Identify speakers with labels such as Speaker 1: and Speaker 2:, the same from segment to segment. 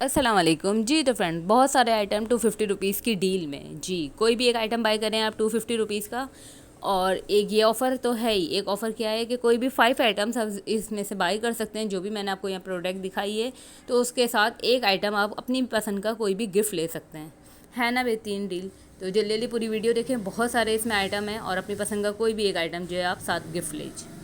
Speaker 1: अस्सलाम वालेकुम जी। तो फ्रेंड, बहुत सारे आइटम 250 रुपीज़ की डील में जी, कोई भी एक आइटम बाय करें आप 250 रुपीज़ का। और एक ये ऑफ़र तो है ही। एक ऑफ़र क्या है कि कोई भी 5 आइटम्स आप इसमें से बाय कर सकते हैं, जो भी मैंने आपको यहाँ प्रोडक्ट दिखाई है। तो उसके साथ एक आइटम आप अपनी पसंद का कोई भी गिफ्ट ले सकते हैं, है ना बेहतरीन डील। तो जल्दी जल्दी पूरी वीडियो देखें, बहुत सारे इसमें आइटम हैं और अपनी पसंद का कोई भी एक आइटम जो है आप साथ गिफ्ट लीजिए।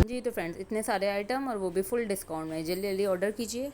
Speaker 1: जी तो फ्रेंड्स, इतने सारे आइटम और वो भी फुल डिस्काउंट में, जल्दी जल्दी ऑर्डर कीजिए।